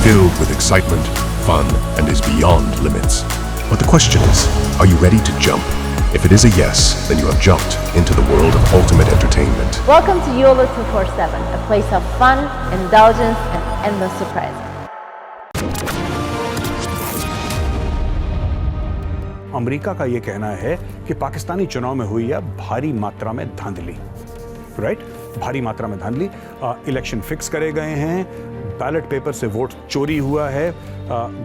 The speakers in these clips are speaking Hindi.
filled with excitement, fun, and is beyond limits. But the question is, are you ready to jump? If it is a yes, then you have jumped into the world of ultimate entertainment. Welcome to YOLO 247, a place of fun, indulgence, and endless surprises. America का ये कहना है कि पाकिस्तानी चुनाव में हुई है भारी मात्रा में धांधली, राइट? भारी मात्रा में धांधली, इलेक्शन फिक्स करे गए हैं, बैलेट पेपर से वोट चोरी हुआ है,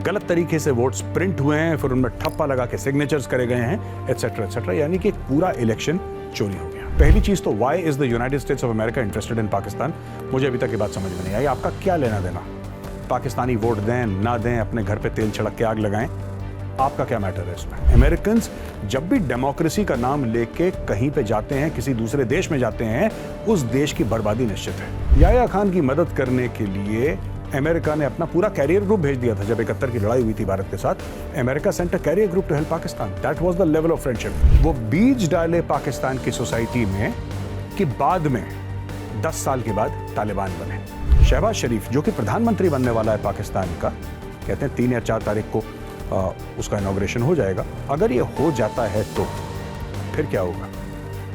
गलत तरीके से वोट्स प्रिंट हुए हैं, फिर उनमें ठप्पा लगा के सिग्नेचर्स करे गए हैं, एटसेट्रा एटसेट्रा, यानी कि पूरा इलेक्शन चोरी हो गया। पहली चीज तो why is the United states of America interested in Pakistan? मुझे अभी तक ये बात समझ में नहीं आई। आपका क्या लेना देना? पाकिस्तानी वोट दें ना दें, अपने घर पे तेल छिड़क के आग लगाएं, आपका क्या मैटर है इसमें? अमेरिकन्स जब भी डेमोक्रेसी का नाम लेके कहीं पे जाते हैं, किसी दूसरे देश में जाते हैं, उस देश की बर्बादी निश्चित है। याह्या खान की मदद करने के लिए अमेरिका ने अपना पूरा कैरियर ग्रुप भेज दिया था। जब 71 की लड़ाई हुई थी भारत के साथ, America sent a carrier group to help Pakistan. That was the level of friendship. वो बीज डाले पाकिस्तान की सोसाइटी में कि बाद में 10 साल के बाद तालिबान बने। शहबाज शरीफ जो कि प्रधानमंत्री बनने वाला है पाकिस्तान का, कहते हैं 3 या 4 तारीख को उसका इनॉग्रेशन हो जाएगा। अगर ये हो जाता है तो फिर क्या होगा?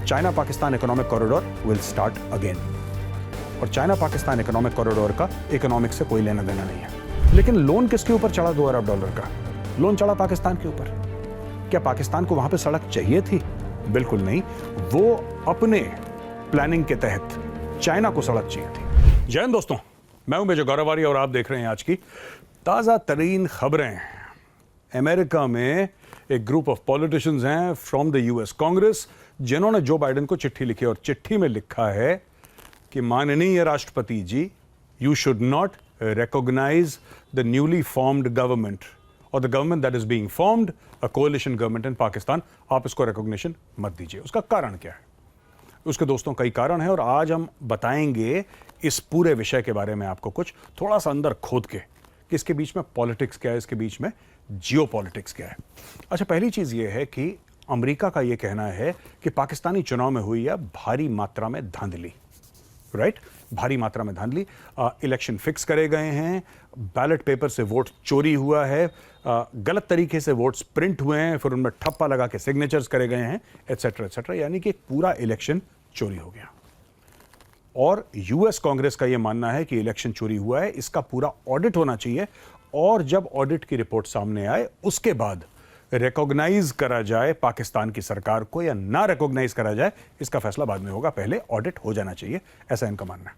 China Pakistan economic corridor will start again. और चाइना पाकिस्तान इकोनॉमिक कॉरिडोर का इकोनॉमिक्स से कोई लेना देना नहीं है। लेकिन लोन किसके ऊपर चढ़ा? $2 अरब का लोन चढ़ा पाकिस्तान के ऊपर। क्या पाकिस्तान को वहां पे सड़क चाहिए थी? बिल्कुल नहीं। वो अपने प्लानिंग के तहत चाइना को सड़क चाहिए थी। जय हिंद दोस्तों, मैं हूं मेजर गौरव और आप देख रहे हैं आज की ताजा तरीन खबरें। अमेरिका में एक ग्रुप ऑफ पॉलिटिशियंस हैं फ्रॉम द यूएस कांग्रेस, जिन्होंने जो बाइडेन को चिट्ठी लिखी और चिट्ठी में लिखा है कि माननीय राष्ट्रपति जी, you should not recognise the newly formed government और the government that is being formed, a coalition government in Pakistan. आप इसको रिकॉग्निशन मत दीजिए। उसका कारण क्या है? उसके दोस्तों कई कारण है और आज हम बताएंगे इस पूरे विषय के बारे में आपको कुछ थोड़ा सा अंदर खोद के कि इसके बीच में पॉलिटिक्स क्या है, इसके बीच में जियो पॉलिटिक्स क्या है। अच्छा, पहली चीज ये है कि अमेरिका का ये कहना है कि पाकिस्तानी चुनाव में हुई है भारी मात्रा में धांधली, राइट? भारी मात्रा में धांधली, इलेक्शन फिक्स करे गए हैं, बैलेट पेपर से वोट चोरी हुआ है, गलत तरीके से वोट्स प्रिंट हुए हैं, फिर उनमें ठप्पा लगा के सिग्नेचर्स करे गए हैं, एटसेट्रा एटसेट्रा, यानी कि पूरा इलेक्शन चोरी हो गया। और यूएस कांग्रेस का यह मानना है कि इलेक्शन चोरी हुआ है, इसका पूरा ऑडिट होना चाहिए और जब ऑडिट की रिपोर्ट सामने आए उसके बाद रिकॉग्नाइज करा जाए पाकिस्तान की सरकार को या ना रिकॉग्नाइज करा जाए, इसका फैसला बाद में होगा। पहले ऑडिट हो जाना चाहिए, ऐसा इनका मानना है।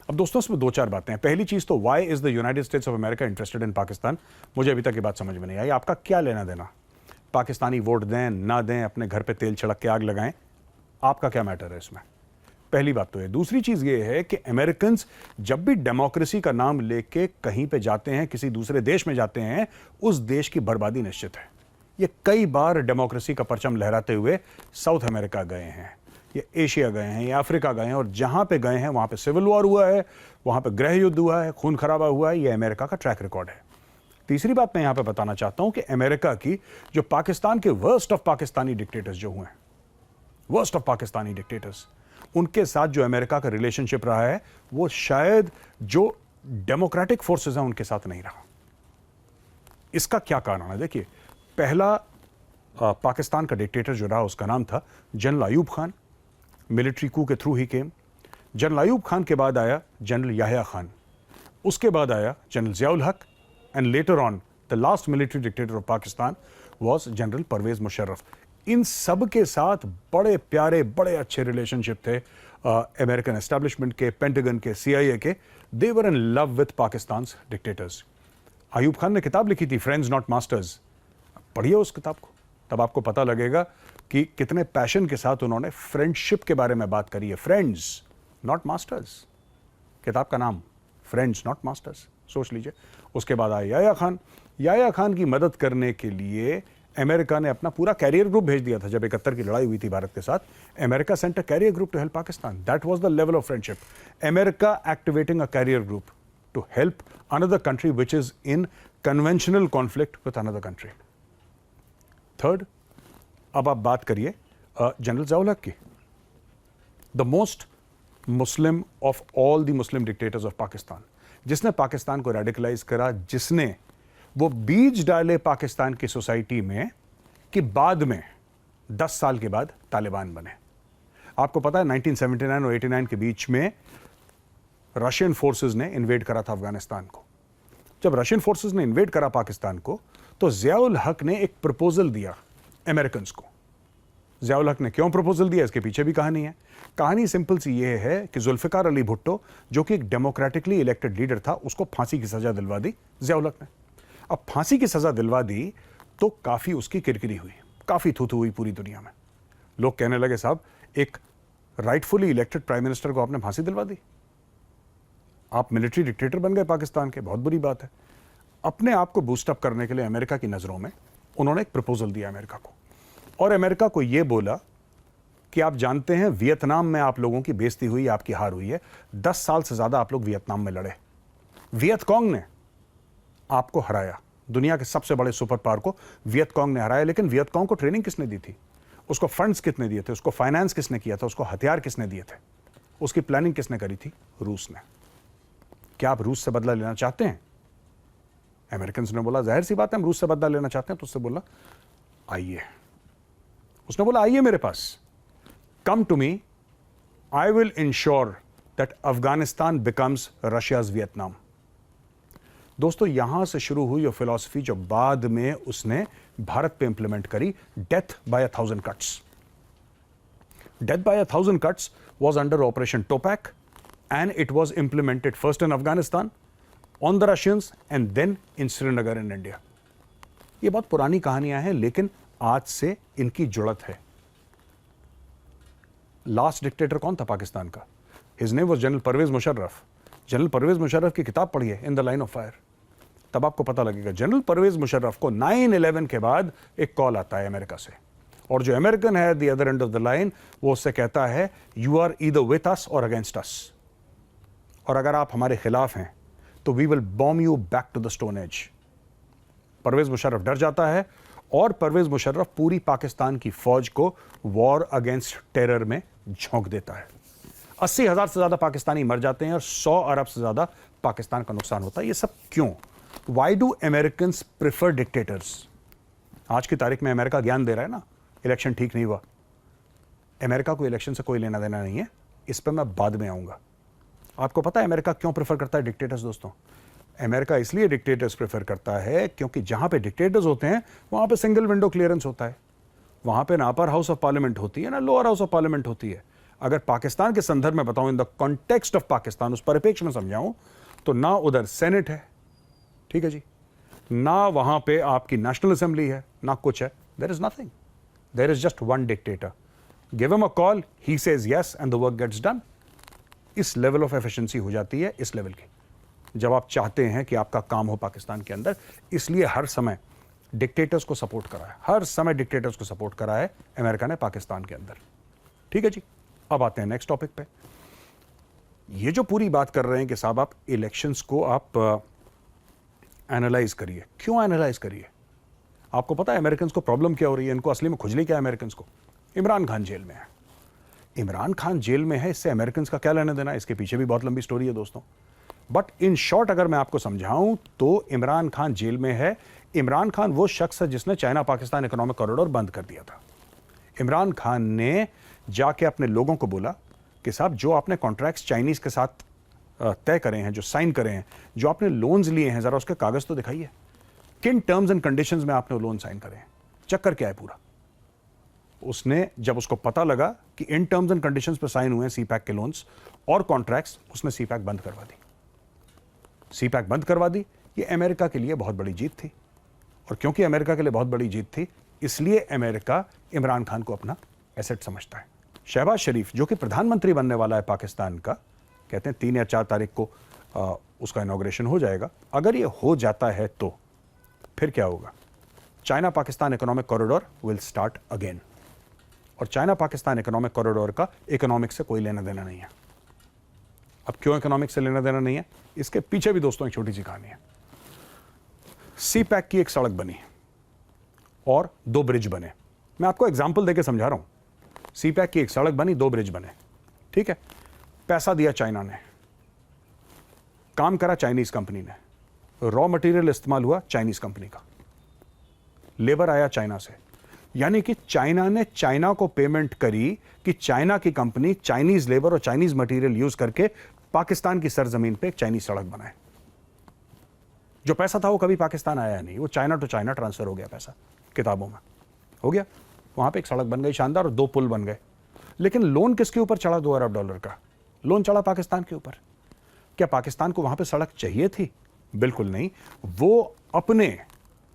अब दोस्तों, इसमें 2-4 बातें हैं। पहली चीज तो why is the United states of America interested in Pakistan? मुझे अभी तक ये बात समझ में नहीं आई। आपका क्या लेना देना? पाकिस्तानी वोट दें ना दें, अपने घर पे तेल छिड़क के आग लगाएं, आपका क्या मैटर है इसमें? पहली बात तो है। दूसरी चीज ये है कि अमेरिकन्स जब भी डेमोक्रेसी का नाम लेके कहीं पे जाते हैं, किसी दूसरे देश में जाते हैं, उस देश की बर्बादी निश्चित है। ये कई बार डेमोक्रेसी का परचम लहराते हुए साउथ अमेरिका गए हैं, ये एशिया गए हैं, ये अफ्रीका गए हैं, और जहां पे गए हैं वहां पे सिविल वॉर हुआ है, वहां पे गृह युद्ध हुआ है, खून खराबा हुआ है। ये अमेरिका का ट्रैक रिकॉर्ड है। तीसरी बात मैं यहां पे बताना चाहता हूं कि अमेरिका की जो पाकिस्तान के वर्स्ट ऑफ पाकिस्तानी डिक्टेटर्स जो हुए हैं, वर्स्ट ऑफ पाकिस्तानी डिक्टेटर्स, उनके साथ जो अमेरिका का रिलेशनशिप रहा है वो शायद जो डेमोक्रेटिक फोर्सेस हैं उनके साथ नहीं रहा। इसका क्या कारण है? देखिए, पहला पाकिस्तान का डिक्टेटर जो रहा उसका नाम था जनरल अयूब खान। मिलिट्री कू के थ्रू ही केम। जनरल अयूब खान के बाद आया जनरल याह्या खान, उसके बाद आया general Ziaul Haq, and later on the last military dictator of Pakistan was general Parvez Musharraf. इन सब के साथ बड़े प्यारे, बड़े अच्छे रिलेशनशिप थे अमेरिकन एस्टैब्लिशमेंट के, पेंटागन के, CIA के। They were in love with Pakistan's dictators. Ayub Khan ने किताब लिखी थी फ्रेंड्स नॉट मास्टर्स, पढ़िए उस किताब को, तब आपको पता लगेगा कि कितने पैशन के साथ उन्होंने फ्रेंडशिप के बारे में बात करी है। फ्रेंड्स नॉट मास्टर्स, किताब का नाम फ्रेंड्स नॉट मास्टर्स, सोच लीजिए। उसके बाद आया याह्या खान। याह्या खान की मदद करने के लिए अमेरिका ने अपना पूरा कैरियर ग्रुप भेज दिया था। जब 71 की लड़ाई हुई थी भारत के साथ, America sent a carrier group to help Pakistan. That was the level of friendship. America activating a carrier group to help another country which is in conventional conflict with another country. Third, अब आप बात करिए जनरल ज़ियाउल हक की, the most Muslim of all the Muslim dictators of Pakistan. जिसने पाकिस्तान को रेडिकलाइज करा, जिसने वो बीज डाले पाकिस्तान की सोसाइटी में कि बाद में 10 साल के बाद तालिबान बने। आपको पता है 1979 और 89 के बीच में रशियन फोर्सेस ने इन्वेड करा था अफगानिस्तान को। जब रशियन फोर्सेस ने इन्वेड करा पाकिस्तान को, तो ज़ियाउल हक ने एक प्रपोजल दिया अमेरिकन को। ज़ियाउल हक ने क्यों प्रपोजल दिया, इसके पीछे भी कहानी है। कहानी सिंपल सी ये है कि जुल्फ़िकार अली भुट्टो, जो कि एक डेमोक्रेटिकली इलेक्टेड लीडर था, उसको फांसी की सजा दिलवा दी ज़ियाउल हक ने। अब फांसी की सजा दिलवा दी तो काफ़ी उसकी किरकिरी हुई, काफ़ी थू-थू हुई पूरी दुनिया में। लोग कहने लगे, साहब एक राइटफुली इलेक्टेड प्राइम मिनिस्टर को आपने फांसी दिलवा दी, आप मिलिट्री डिक्टेटर बन गए पाकिस्तान के, बहुत बुरी बात है। अपने आप को बूस्टअप करने के लिए अमेरिका की नज़रों में उन्होंने एक प्रपोजल दिया अमेरिका को, और अमेरिका को यह बोला कि आप जानते हैं वियतनाम में आप लोगों की बेइज्जती हुई, आपकी हार हुई है, 10 साल से ज़्यादा आप लोग वियतनाम में लड़े, वियतकॉन्ग ने आपको हराया, दुनिया के सबसे बड़े सुपर पावर को वियतकॉन्ग ने हराया। लेकिन वियतकॉन्ग को ट्रेनिंग किसने दी थी, उसको फंड्स कितने दिए थे, उसको फाइनेंस किसने किया था, उसको हथियार किसने दिए थे, उसकी प्लानिंग किसने करी थी, रूस ने। क्या आप रूस से बदला लेना चाहते हैं? अमेरिकन ने बोला, जाहिर सी बात है हम रूस से बदला लेना चाहते हैं। तो उससे बोला आइए, उसने बोला आइए मेरे पास, come to me, I will ensure that Afghanistan becomes Russia's Vietnam. दोस्तों, यहां से शुरू हुई वो फिलॉसफी जो बाद में उसने भारत पे इंप्लीमेंट करी, death by 1000 cuts. Death by 1000 cuts was under Operation Topak, and it was implemented first in Afghanistan, on the Russians, and then in Srinagar in India. ये बहुत पुरानी कहानियां हैं, लेकिन आज से इनकी जुड़त है। लास्ट डिक्टेटर कौन था पाकिस्तान का? His name was general Parvez Musharraf. General Parvez Musharraf की किताब पढ़िए, in the line of fire, तब आपको पता लगेगा। जनरल परवेज मुशर्रफ को 9/11 के बाद एक कॉल आता है अमेरिका से, और जो अमेरिकन है the other end of the line, वो उससे कहता है you are either with us or against अस, और अगर आप हमारे खिलाफ हैं तो we will bomb you back to the stone age. Parvez Musharraf डर जाता है, और परवेज मुशर्रफ पूरी पाकिस्तान की फौज को वॉर अगेंस्ट टेरर में झोंक देता है। 80,000 से ज्यादा पाकिस्तानी मर जाते हैं और 100 अरब से ज्यादा पाकिस्तान का नुकसान होता है। ये सब क्यों? Why do Americans prefer dictators? आज की तारीख में अमेरिका ज्ञान दे रहा है ना, इलेक्शन ठीक नहीं हुआ। अमेरिका को इलेक्शन से कोई लेना देना नहीं है, इस पर मैं बाद में आऊंगा। आपको पता है अमेरिका क्यों प्रेफर करता है डिक्टेटर्स? दोस्तों, अमेरिका इसलिए डिक्टेटर्स प्रेफर करता है क्योंकि जहां पे डिक्टेटर्स होते हैं वहां पे सिंगल विंडो क्लियरेंस होता है, वहां पे ना अपर हाउस ऑफ पार्लियामेंट होती है ना लोअर हाउस ऑफ पार्लियामेंट होती है। अगर पाकिस्तान के संदर्भ में बताऊं, in the context of Pakistan, उस परिप्रेक्ष्य में समझाऊं, तो ना उधर सेनेट है, ठीक है जी, ना वहां पे आपकी नेशनल असेंबली है, ना कुछ है। There is nothing, there is just one dictator. Give him a call, he says yes and the work gets done. इस लेवल ऑफ एफिशिएंसी हो जाती है, इस लेवल की, जब आप चाहते हैं कि आपका काम हो पाकिस्तान के अंदर। इसलिए हर समय डिक्टेटर्स को सपोर्ट करा है, हर समय डिक्टेटर्स को सपोर्ट करा है अमेरिका ने पाकिस्तान के अंदर, ठीक है जी। अब आते हैं नेक्स्ट टॉपिक पे। ये जो पूरी बात कर रहे हैं कि साहब आप इलेक्शंस को आप एनालाइज करिए, क्यों एनालाइज करिए? आपको पता है अमेरिकन को प्रॉब्लम क्या हो रही है, इनको असली में खुजली क्या है अमेरिकन को? इमरान खान जेल में है। इमरान खान जेल में है, इससे अमेरिकन का क्या लेना देना? इसके पीछे भी बहुत लंबी स्टोरी है दोस्तों, बट इन शॉर्ट अगर मैं आपको समझाऊं तो इमरान खान जेल में है। इमरान खान वो शख्स है जिसने चाइना पाकिस्तान इकोनॉमिक कॉरिडोर बंद कर दिया था। इमरान खान ने जाके अपने लोगों को बोला कि साहब जो आपने कॉन्ट्रैक्ट्स चाइनीज के साथ तय करे हैं, जो साइन करे हैं, जो आपने लोन्स लिए हैं, जरा उसके कागज तो दिखाइए, किन टर्म्स एंड कंडीशंस में आपने लोन साइन करे हैं, चक्कर क्या है पूरा। उसने जब उसको पता लगा कि इन टर्म्स एंड कंडीशंस पर साइन हुए हैं सीपैक के लोन्स और कॉन्ट्रैक्ट्स, उसने सीपैक बंद करवा दी। सीपैक बंद करवा दी। ये अमेरिका के लिए बहुत बड़ी जीत थी, और क्योंकि अमेरिका के लिए बहुत बड़ी जीत थी, इसलिए अमेरिका इमरान खान को अपना एसेट समझता है। शहबाज शरीफ जो कि प्रधानमंत्री बनने वाला है पाकिस्तान का, कहते हैं 3 या 4 तारीख को उसका इनॉग्रेशन हो जाएगा। अगर ये हो जाता है तो फिर क्या होगा? China Pakistan economic corridor will start again, और चाइना पाकिस्तान इकोनॉमिक कॉरिडोर का इकोनॉमिक से कोई लेना देना नहीं है। अब क्यों इकोनॉमिक से लेना देना नहीं है? इसके पीछे भी दोस्तों एक छोटी सी कहानी है। सीपैक की एक सड़क बनी और 2 ब्रिज बने। मैं आपको एग्जांपल देके समझा रहा हूं। सीपैक की एक सड़क बनी, 2 ब्रिज बने, ठीक है। पैसा दिया चाइना ने, काम करा चाइनीज कंपनी ने, रॉ मटेरियल इस्तेमाल हुआ चाइनीज कंपनी का, लेबर आया चाइना से, यानी कि चाइना ने चाइना को पेमेंट करी कि चाइना की कंपनी चाइनीज लेबर और चाइनीज मटेरियल यूज करके पाकिस्तान की सरजमीन पे एक चाइनीज सड़क बनाए। जो पैसा था वो कभी पाकिस्तान आया नहीं, वो चाइना टू चाइना ट्रांसफर हो गया पैसा, किताबों में हो गया, वहां पे एक सड़क बन गई शानदार और 2 पुल बन गए। लेकिन लोन किसके ऊपर चढ़ा? $2 अरब का लोन चढ़ा पाकिस्तान के ऊपर। क्या पाकिस्तान को वहां पे सड़क चाहिए थी? बिल्कुल नहीं, वो अपने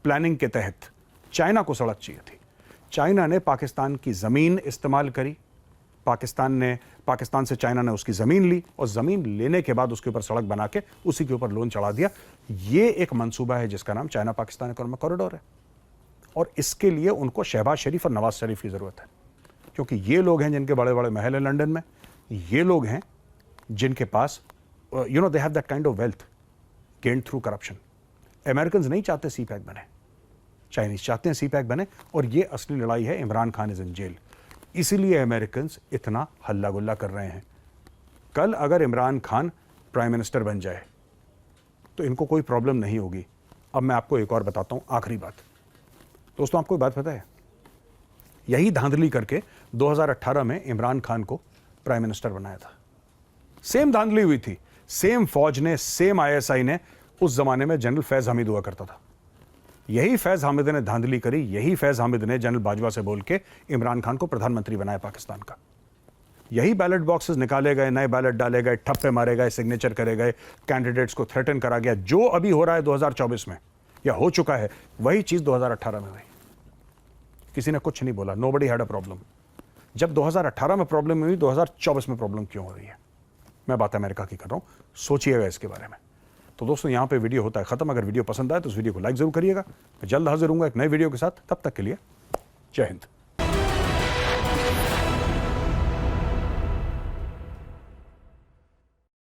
प्लानिंग के तहत चाइना को सड़क चाहिए थी। चाइना ने पाकिस्तान की जमीन इस्तेमाल करी, पाकिस्तान से चाइना ने उसकी जमीन ली और जमीन लेने के बाद उसके ऊपर सड़क बना के उसी के ऊपर लोन चढ़ा दिया। ये एक मंसूबा है जिसका नाम चाइना पाकिस्तान इकोनॉमिक कॉरिडोर है, और इसके लिए उनको शहबाज शरीफ और नवाज शरीफ की जरूरत है, क्योंकि ये लोग हैं जिनके बड़े बड़े महल हैं लंदन में, ये लोग हैं जिनके पास they have that kind of wealth gained through corruption. American नहीं चाहते सी पैक बने, चाइनीज चाहते हैं सी पैक बने, और ये असली लड़ाई है। Imran Khan is in jail, इसीलिए अमेरिकन इतना हल्ला गुल्ला कर रहे हैं। कल अगर इमरान खान प्राइम मिनिस्टर बन जाए तो इनको कोई प्रॉब्लम नहीं होगी। अब मैं आपको एक और बताता हूं, आखिरी बात। दोस्तों, आपको बात पता है, यही धांधली करके 2018 में इमरान खान को प्राइम मिनिस्टर बनाया था। सेम धांधली हुई थी, सेम फौज ने, सेम ISI ने। उस जमाने में जनरल फैज हामिद हुआ करता था, यही फैज हामिद ने धांधली करी, यही फैज हामिद ने जनरल बाजवा से बोल के इमरान खान को प्रधानमंत्री बनाया पाकिस्तान का। यही बैलेट बॉक्सेस निकाले गए, नए बैलेट डाले गए, ठप्पे मारे गए, सिग्नेचर करे गए, कैंडिडेट्स को थ्रेटन करा गया। जो अभी हो रहा है 2024 में या हो चुका है, वही चीज 2018 में हुई। किसी ने कुछ नहीं बोला, नोबडी हैड अ प्रॉब्लम। जब 2018 में प्रॉब्लम हुई, 2024 में प्रॉब्लम क्यों हो रही है? मैं बात अमेरिका की कर रहा हूं, सोचिएगा इसके बारे में। तो दोस्तों, यहां पे वीडियो होता है खत्म। अगर वीडियो पसंद आए तो उस वीडियो को लाइक जरूर करिएगा। मैं जल्द हाजिर हूंगा एक नए वीडियो के साथ, तब तक के लिए जय हिंद।